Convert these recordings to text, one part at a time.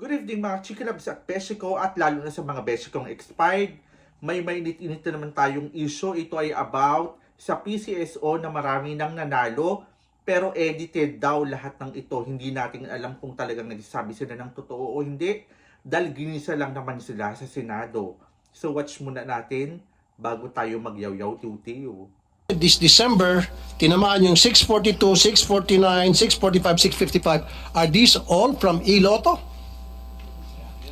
Good evening mga Chikalabs at Beshiko at lalo na sa mga Beshikong expired. May mainit-init na naman tayong issue. Ito ay about sa PCSO na marami nang nanalo pero edited daw lahat ng ito. Hindi natin alam kung talagang nagsasabi sila ng totoo o hindi dahil ginisa lang naman sila sa Senado. So watch muna natin bago tayo magyaw-yaw-tiw-tiw. This December, tinamaan yung 642, 649, 645, 655. Are these all from Iloto?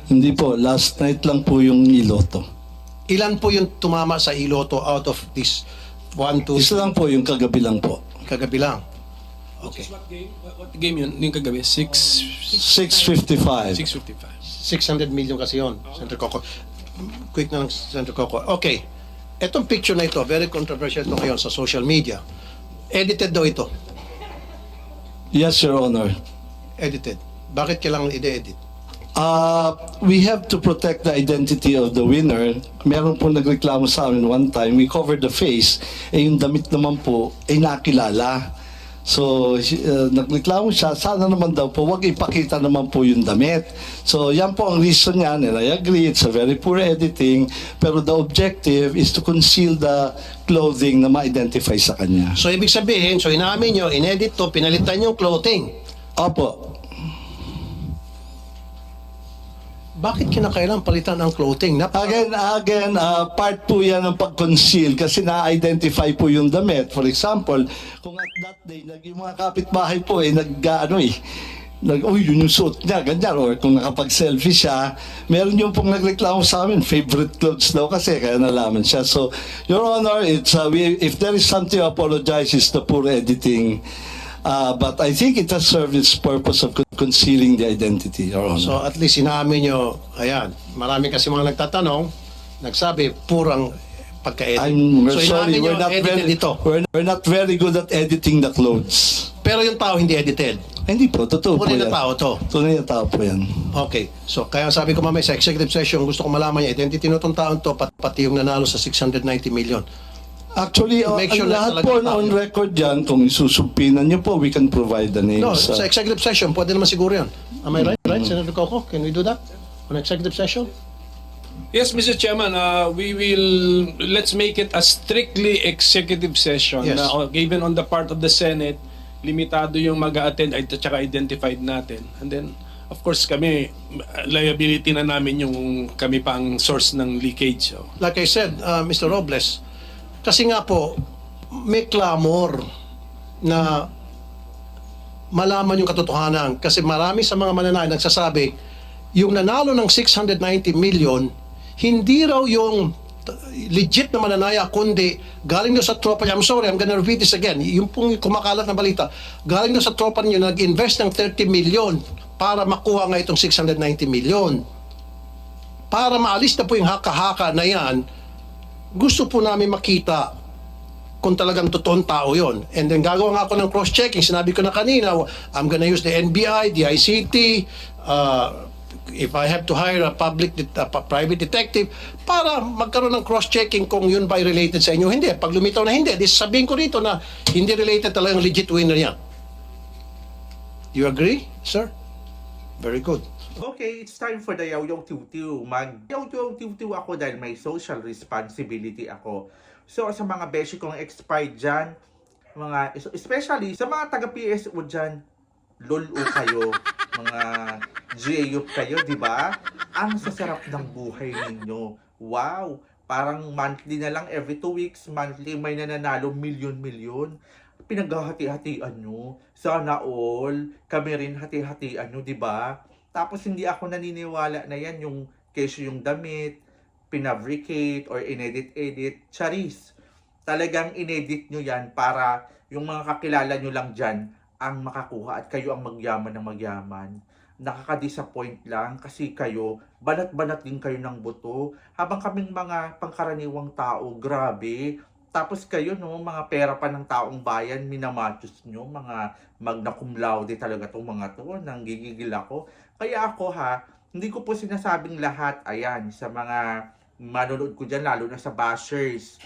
Hindi po, last night lang po yung Iloto. Ilan po yung tumama sa Iloto out of this 1, 2, Isa lang po yung kagabi lang po. kagabi lang? Okay. What game? What game yun? Yung kagabi? 6:55. 6:55. 600 million kasi yun, Senator Coco. Quick na lang, Senator Coco. Okay. Etong picture na ito, very controversial ito ngayon sa social media. Edited daw ito. Yes, Your Honor. Edited. Bakit kailangan i-edit? We have to protect the identity of the winner. Meron po nagreklamo sa amin one time, we covered the face, yung damit naman po ay nakilala. So, nagreklamo siya, sana naman daw po, wag ipakita naman po yung damit. So, yan po ang reason niya, and I agree, it's a very poor editing, pero the objective is to conceal the clothing na ma-identify sa kanya. So, ibig sabihin, so inamin nyo, inedit to, pinalitan yung clothing. Opo. Bakit kinakailangan palitan ang clothing? Again, part po yan ng pag-conceal kasi na-identify po yung damit. For example, kung at that day, yung mga kapitbahay po yun yung suot niya, ganyan. Or kung nakapag-selfie siya, meron yung pong nagreklamo sa amin, favorite clothes daw kasi, kaya nalaman siya. So, Your Honor, it's, if there is something to apologize, it's the poor editing. But I think it has served its purpose of concealing the identity, Your Honor. So at least inamin nyo, ayan, marami kasi mga nagtatanong, nagsabi, purang pagka-edit. So inamin nyo, edited ito. We're not very good at editing the clothes. Pero yung tao hindi edited. Hindi po, totoo po Tunay yan. na tao to. Tunay na tao po yan. Okay. So kaya sabi ko mamaya sa executive session, gusto ko malaman yung identity nitong taon to, pati yung nanalo sa 690 million. Actually, Make sure lahat na po talaga on tao. record yan, kung isusumpinan niyo po, we can provide the names. No, sa executive session, pwede naman siguro yan. Am I right? Right, Senator Coco? Can we do that? On executive session? Yes, Mr. Chairman, let's make it a strictly executive session. Yes. Na, given on the part of the Senate, limitado yung mag-a-attend at saka identified natin. And then, of course, kami, liability na namin yung kami pang source ng leakage. So. Like I said, Mr. Robles, kasi nga po, may clamor na malaman yung katotohanan. Kasi marami sa mga mananayan nagsasabi, yung nanalo ng 690 million, hindi raw yung legit na mananaya, kundi galing daw sa tropa niya. I'm sorry, I'm gonna repeat this again. Yung pong kumakalat na balita, galing daw sa tropa niyo, nag-invest ng 30 million para makuha nga itong 690 million. Para maalis na po yung haka-haka na yan, gusto po namin makita kung talagang totoong tao yon. And then gagawa nga ako ng cross-checking. Sinabi ko na kanina, I'm gonna use the NBI, the ICT, if I have to hire a private detective, para magkaroon ng cross-checking kung yun ba related sa inyo. Hindi. Pag lumitaw na hindi, sabihin ko rito na hindi related talagang legit winner yan. You agree, sir? Very good. Okay, it's time for the yaw-yaw-tiw-tiw. Mag-yaw-yaw-tiw-tiw ako dahil may social responsibility ako. So, sa mga beshi kong expired dyan, especially sa mga taga-PSO dyan, lolo kayo, mga GAU kayo, di ba? Ang sasarap ng buhay ninyo. Wow! Parang monthly na lang, every 2 weeks, monthly may nananalo, milyon-milyon. Pinaghahati-hatian nyo. Sana all, kami rin hati-hatian nyo, di ba? Tapos hindi ako naniniwala na yan yung kesyo yung damit, pinabricate or inedit-edit. Charis, talagang inedit nyo yan para yung mga kakilala nyo lang dyan ang makakuha at kayo ang magyaman ng magyaman. Nakaka-disappoint lang kasi kayo, banat-banat din kayo ng buto. Habang kaming mga pangkaraniwang tao, grabe. Tapos kayo, no, mga pera pa ng taong bayan, minamatus nyo, mga magna cum laude talaga itong mga to, nanggigigil ako. Kaya ako hindi ko po sinasabing lahat, ayan, sa mga manonood ko dyan, lalo na sa bashers.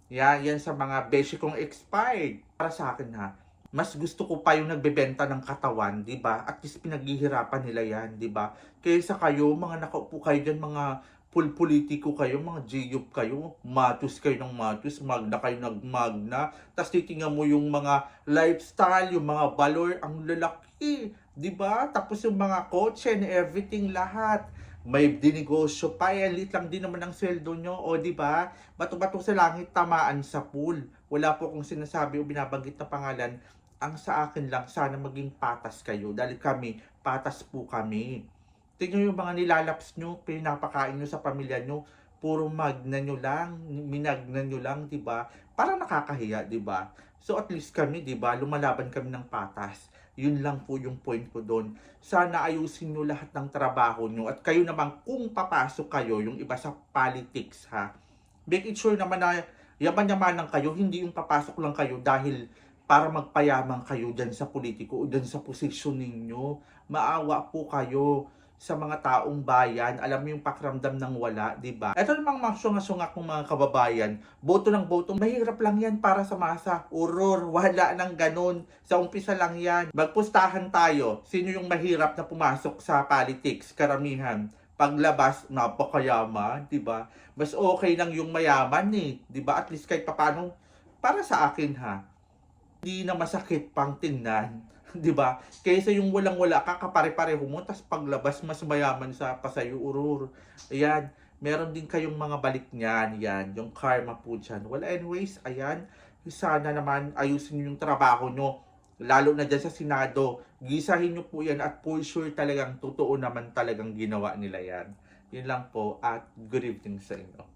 Yan sa mga beshi kong expired. Para sa akin Mas gusto ko pa yung nagbebenta ng katawan, di ba? At least pinaghihirapan nila yan, di ba? Kaysa kayo, mga nakaupo kayo dyan, mga politiko kayo, mga GUP kayo, matus kayo ng matus, magna kayo ng magna, tapos titingnan mo yung mga lifestyle, yung mga valor, ang lalaki, di ba? Tapos yung mga kotse and everything, lahat. May dinegosyo pa, lit lang din naman ang sweldo nyo, o di ba? Bato-bato sa langit, tamaan sa pool. Wala po akong sinasabi o binabanggit na pangalan. Ang sa akin lang, sana maging patas kayo. Dahil kami, patas po kami. Tingnan yung mga nilalaps nyo, pinapakain nyo sa pamilya nyo, puro magna nyo lang, minagna nyo lang, di ba? Parang nakakahiya, di ba? So at least kami, di ba, lumalaban kami ng patas. Yun lang po yung point ko doon. Sana ayusin nyo lahat ng trabaho nyo. At kayo naman, kung papasok kayo, yung iba sa politics, ha, make it sure naman na yaman-yamanan kayo, hindi yung papasok lang kayo dahil para magpayaman kayo dyan sa politiko o dyan sa posisyon ninyo. Maawa po kayo sa mga taong bayan. Alam mo yung pakiramdam ng wala, di ba? Ito namang mga sunga-sunga kong mga kababayan, boto ng boto, mahirap lang yan para sa masa. Uror, wala nang ganun. Sa umpisa lang yan. Magpustahan tayo. Sino yung mahirap na pumasok sa politics? Karamihan. Paglabas, napakayaman, di ba? Mas okay lang yung mayaman eh, di ba? At least kahit papano, para sa akin ha, hindi na masakit pang tingnan. 'Di ba? Kaysa yung walang-wala kakapare-pareho mo tas paglabas mas mayaman sa pasayo urur. Ayan, meron din kayong mga balik niyan, yan, yung karma po dyan. Well, anyways, ayan, sana naman ayusin niyo yung trabaho nyo. Lalo na dyan sa Senado, gisahin nyo po yan at for sure talagang totoo naman talagang ginawa nila yan. Yun lang po at good evening sa inyo.